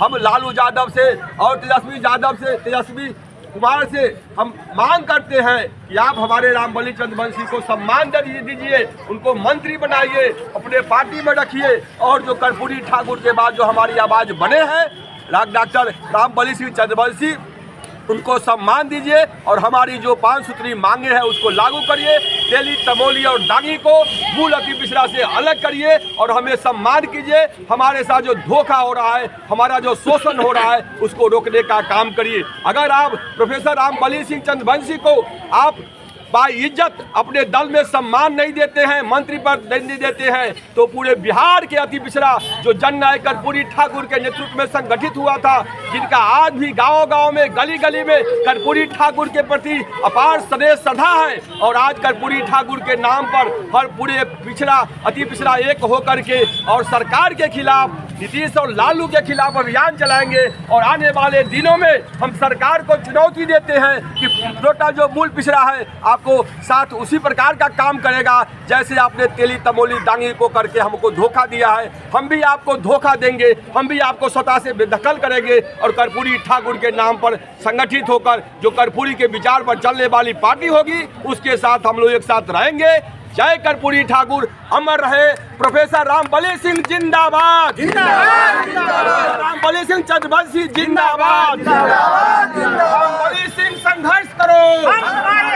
हम लालू यादव से और तेजस्वी कुमार से हम मांग करते हैं कि आप हमारे रामबली चंद्रवंशी को सम्मान दीजिए, उनको मंत्री बनाइए, अपने पार्टी में रखिए, और जो कर्पूरी ठाकुर के बाद जो हमारी आवाज़ बने हैं डॉक्टर रामबली सिंह चंद्रवंशी, उनको सम्मान दीजिए और हमारी जो 5 सूत्री मांगे हैं उसको लागू करिए। तेली, तमोली और दागी को मूल अति पिछड़ा से अलग करिए और हमें सम्मान कीजिए। हमारे साथ जो धोखा हो रहा है, हमारा जो शोषण हो रहा है, उसको रोकने का काम करिए। अगर आप प्रोफेसर रामबली सिंह चंद्रवंशी को आप बाइज्जत अपने दल में सम्मान नहीं देते हैं, मंत्री पद नहीं देते हैं, तो पूरे बिहार के अति पिछड़ा जो जननायक कर्पूरी ठाकुर के नेतृत्व में संगठित हुआ था, जिनका आज भी गांव-गांव में, गली-गली में कर्पूरी ठाकुर के प्रति अपार स्नेह श्रद्धा है, और आज कर्पूरी ठाकुर के नाम पर हर पूरे पिछड़ा अति पिछड़ा एक होकर के और सरकार के खिलाफ, नीतीश और लालू के खिलाफ अभियान चलाएंगे। और आने वाले दिनों में हम सरकार को चुनौती देते हैं कि छोटा जो मूल पिछड़ा है आपको साथ उसी प्रकार का काम करेगा जैसे आपने तेली, तमोली, दांगी को करके हमको धोखा दिया है। हम भी आपको धोखा देंगे, हम भी आपको सत्ता से बेदखल करेंगे और कर्पूरी ठाकुर के नाम पर संगठित होकर जो कर्पूरी के विचार पर चलने वाली पार्टी होगी उसके साथ हम लोग एक साथ रहेंगे। जय कर्पूरी ठाकुर, अमर रहे प्रोफेसर रामबली सिंह जिंदाबाद, रामबली सिंह चंद्रवंशी जिंदाबाद, रामबली सिंह संघर्ष करो,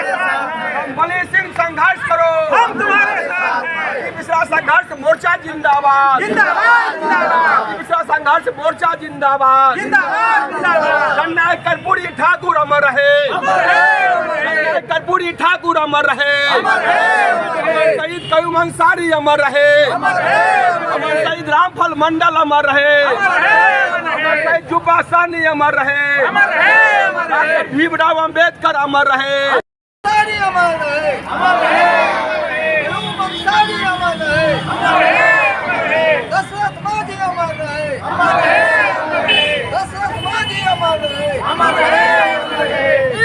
रामबली सिंह संघर्ष करो, हम तुम्हारे साथ हैं। पिछड़ा संघर्ष मोर्चा जिंदाबाद, पिछड़ा संघर्ष मोर्चा जिंदाबाद, जननायक कर्पूरी ठाकुर अमर रहे, जननायक कर्पूरी ठाकुर अमर रहे, शहीद कयूम अंसारी अमर रहे, अमर शहीद रामफल मंडल अमर रहे, अमर शहीद जुब्बा सानी अमर रहे, डॉक्टर भीमराव अम्बेडकर अमर रहे, अमर रहे, कयूम अंसारी अमर रहे, दशरथ मांझी अमर रहे, दशरथ मांझी अमर रहे,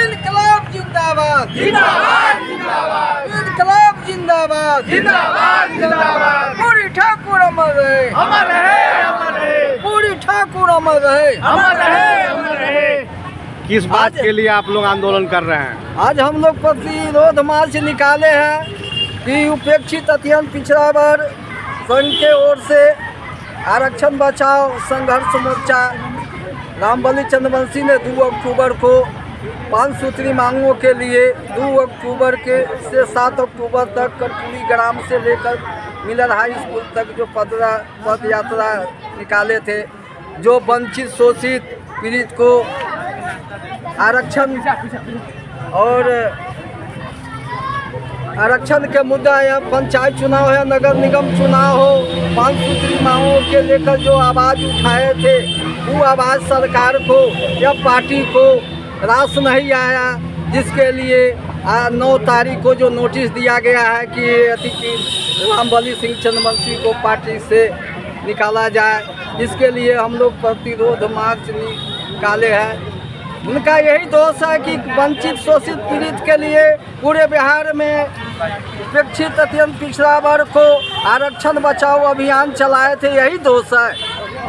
इनकलाब जिंदाबाद, इनकलाब जिंदाबाद, पूरी ठाकुर अमर रहे, पूरी ठाकुर अमर रहे। किस बात के लिए आप लोग आंदोलन कर रहे हैं? आज हम लोग प्रतिरोध मार्च निकाले हैं कि उपेक्षित अत्यंत पिछड़ा वर्ग संघ के ओर से आरक्षण बचाओ संघर्ष मोर्चा रामबली चंद्रवंशी ने 2 अक्टूबर को 5 सूत्री मांगों के लिए 2 अक्टूबर के से 7 अक्टूबर तक कर्पूरी ग्राम से लेकर मिलर हाई स्कूल तक जो पद यात्रा निकाले थे। जो वंचित, शोषित, पीड़ित को आरक्षण और आरक्षण के मुद्दा या पंचायत चुनाव है, नगर निगम चुनाव हो, 5 सूत्री मांगों के लेकर जो आवाज़ उठाए थे, वो आवाज़ सरकार को या पार्टी को रास नहीं आया, जिसके लिए 9 तारीख को जो नोटिस दिया गया है कि रामबली सिंह चंद्रवंशी को पार्टी से निकाला जाए, जिसके लिए हम लोग प्रतिरोध मार्च निकाले हैं। उनका यही दोष है कि वंचित, शोषित, पीड़ित के लिए पूरे बिहार में उपेक्षित अत्यंत पिछड़ा वर्ग को आरक्षण बचाओ अभियान चलाए थे, यही दोष है।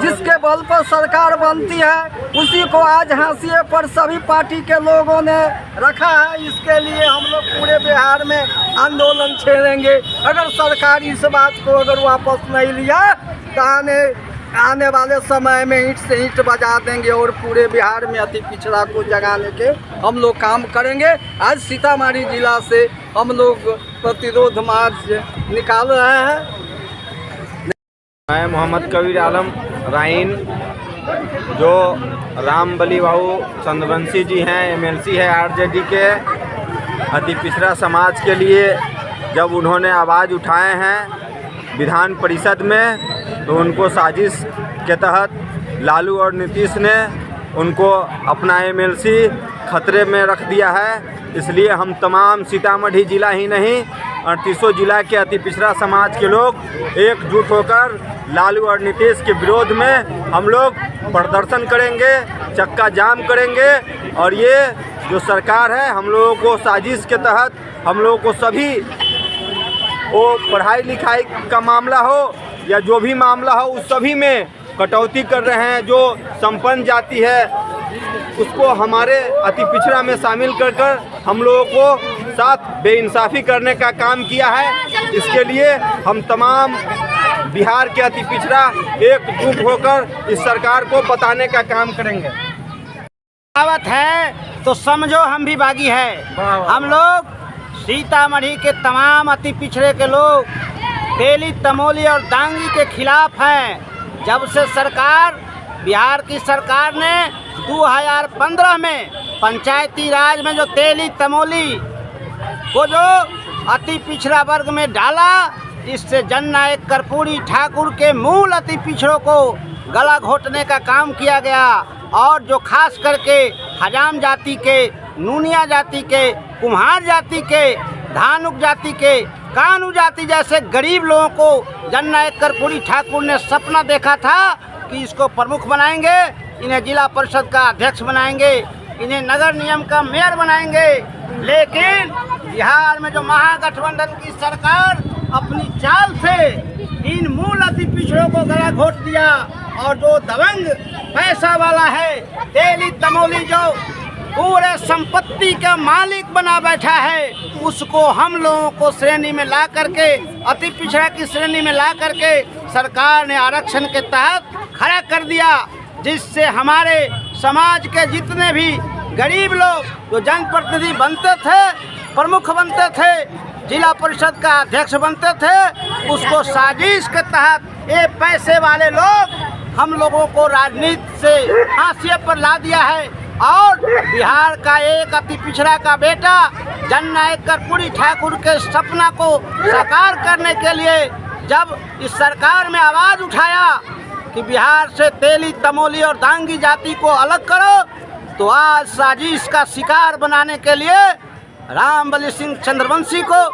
जिसके बल पर सरकार बनती है उसी को आज हाशिए पर सभी पार्टी के लोगों ने रखा है। इसके लिए हम लोग पूरे बिहार में आंदोलन छेड़ेंगे। अगर सरकार इस बात को अगर वापस नहीं लिया तो आने वाले समय में ईंट से ईंट बजा देंगे और पूरे बिहार में अति पिछड़ा को जगाने के हम लोग काम करेंगे। आज सीतामढ़ी जिला से हम लोग प्रतिरोध मार्च निकाल रहे हैं। मैं मोहम्मद कबीर आलम राइन, जो रामबली बाबू चंद्रवंशी जी हैं, MLC है RJD के, अति पिछड़ा समाज के लिए जब उन्होंने आवाज़ उठाए हैं विधान परिषद में, तो उनको साजिश के तहत लालू और नीतीश ने उनको अपना MLC खतरे में रख दिया है। इसलिए हम तमाम सीतामढ़ी जिला ही नहीं 38 जिला के अति पिछड़ा समाज के लोग एकजुट होकर लालू और नीतीश के विरोध में हम लोग प्रदर्शन करेंगे, चक्का जाम करेंगे। और ये जो सरकार है, हम लोगों को साजिश के तहत हम लोगों को सभी, वो पढ़ाई लिखाई का मामला हो या जो भी मामला हो, उस सभी में कटौती कर रहे हैं। जो संपन्न जाति है उसको हमारे अति पिछड़ा में शामिल कर हम लोगों को साथ बेइंसाफ़ी करने का काम किया है। इसके लिए हम तमाम बिहार के अति पिछड़ा एकजुट होकर इस सरकार को बताने का काम करेंगे। आवत है तो समझो हम भी बागी है। हम लोग सीतामढ़ी के तमाम अति पिछड़े के लोग तेली, तमोली और दांगी के खिलाफ हैं। जब से सरकार, बिहार की सरकार ने 2015 में पंचायती राज में जो तेली, तमोली को जो अति पिछड़ा वर्ग में डाला, इससे जननायक कर्पूरी ठाकुर के मूल अति पिछड़ों को गला घोटने का काम किया गया। और जो खास करके हजाम जाति के, नूनिया जाति के, कुम्हार जाति के, धानुक जाति के, कानू जाति जैसे गरीब लोगों को जननायक कर्पूरी ठाकुर ने सपना देखा था कि इसको प्रमुख बनाएंगे, इन्हें जिला परिषद का अध्यक्ष बनाएंगे, इन्हें नगर निगम का मेयर बनाएंगे। लेकिन बिहार में जो महागठबंधन की सरकार अपनी चाल से इन मूल अति पिछड़ों को गला घोट दिया। और जो दबंग पैसा वाला है, तेली, तमोली जो पूरे संपत्ति का मालिक बना बैठा है, उसको हम लोगों को श्रेणी में ला करके, अति पिछड़ा की श्रेणी में ला करके सरकार ने आरक्षण के तहत खड़ा कर दिया। जिससे हमारे समाज के जितने भी गरीब लोग जो जनप्रतिनिधि बनते थे, प्रमुख बनते थे, जिला परिषद का अध्यक्ष बनते थे, उसको साजिश के तहत ये पैसे वाले लोग हम लोगों को राजनीति से हाशिए पर ला दिया है। और बिहार का एक अति पिछड़ा का बेटा जननायक कर्पूरी ठाकुर के सपना को साकार करने के लिए जब इस सरकार में आवाज़ उठाया कि बिहार से तेली, तमोली और दांगी जाति को अलग करो, तो आज साजिश का शिकार बनाने के लिए रामबली सिंह चंद्रवंशी को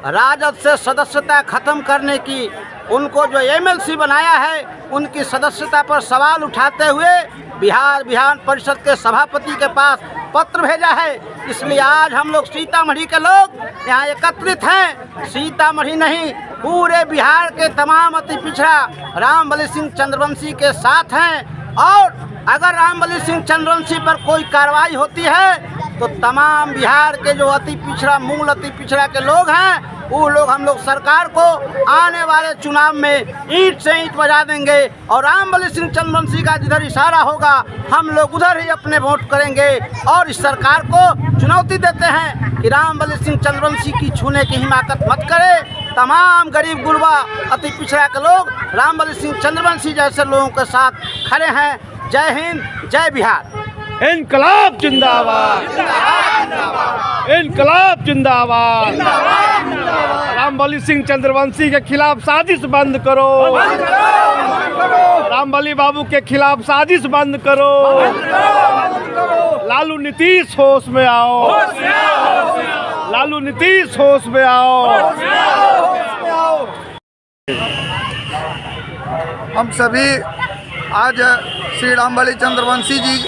राजद से सदस्यता खत्म करने की, उनको जो एमएलसी बनाया है उनकी सदस्यता पर सवाल उठाते हुए बिहार विधान परिषद के सभापति के पास पत्र भेजा है। इसलिए आज हम लोग सीतामढ़ी के लोग यहाँ एकत्रित हैं। सीतामढ़ी नहीं, पूरे बिहार के तमाम अति पिछड़ा रामबली सिंह चंद्रवंशी के साथ हैं। और अगर रामबली सिंह चंद्रवंशी पर कोई कार्रवाई होती है तो तमाम बिहार के जो अति पिछड़ा, मूल अति पिछड़ा के लोग हैं, वो लोग हम लोग सरकार को आने वाले चुनाव में ईंट से ईंट बजा देंगे। और रामबली सिंह चंद्रवंशी का जिधर इशारा होगा हम लोग उधर ही अपने वोट करेंगे। और इस सरकार को चुनौती देते हैं कि रामबली सिंह चंद्रवंशी की छूने की हिमाकत मत करे। तमाम गरीब गुरबा अति पिछड़ा के लोग रामबली सिंह चंद्रवंशी जैसे लोगों के साथ खड़े हैं। जय हिंद, जय बिहार। इनकलाब जिंदाबाद, इनकलाब जिंदाबाद। रामबली सिंह चंद्रवंशी के खिलाफ साजिश बंद करो, रामबली बाबू के खिलाफ साजिश बंद करो। लालू नीतीश होश में आओ, लालू नीतीश होश में आओ। हम सभी आज श्री रामबली चंद्रवंशी जी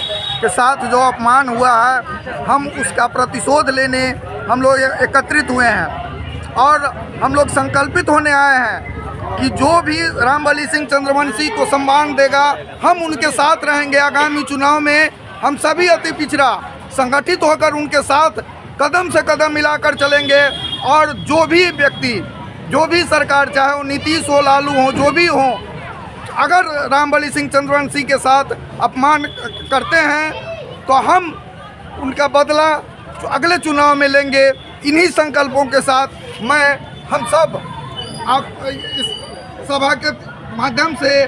के साथ जो अपमान हुआ है, हम उसका प्रतिशोध लेने हम लोग एकत्रित हुए हैं। और हम लोग संकल्पित होने आए हैं कि जो भी रामबली सिंह चंद्रवंशी को सम्मान देगा, हम उनके साथ रहेंगे। आगामी चुनाव में हम सभी अति पिछड़ा संगठित होकर उनके साथ कदम से कदम मिलाकर चलेंगे। और जो भी व्यक्ति, जो भी सरकार, चाहे वो नीतीश हो, लालू हो, जो भी हो, अगर रामबली सिंह चंद्रवंशी के साथ अपमान करते हैं तो हम उनका बदला अगले चुनाव में लेंगे। इन्हीं संकल्पों के साथ हम सब आप इस सभा के माध्यम से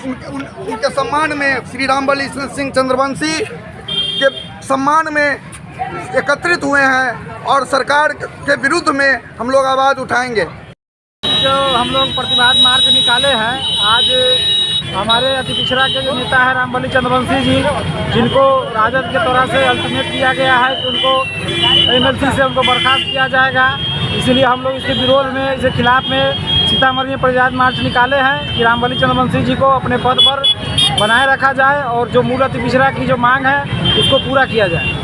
उनके सम्मान में, श्री रामबली सिंह चंद्रवंशी के सम्मान में एकत्रित हुए हैं और सरकार के विरुद्ध में हम लोग आवाज़ उठाएंगे। जो हम लोग प्रतिवाद मार्च निकाले हैं, आज हमारे अति पिछड़ा के जो नेता है रामबली चंद्रवंशी जी, जिनको राजद के तरह से अल्टीमेट दिया गया है कि उनको एमएलसी से उनको बर्खास्त किया जाएगा, इसलिए हम लोग इसके विरोध में, इसके खिलाफ में सीतामढ़ी में प्रतिवाद मार्च निकाले हैं कि रामबली चंद्रवंशी जी को अपने पद पर बनाए रखा जाए और जो मूल अति पिछड़ा की जो मांग है उसको पूरा किया जाए।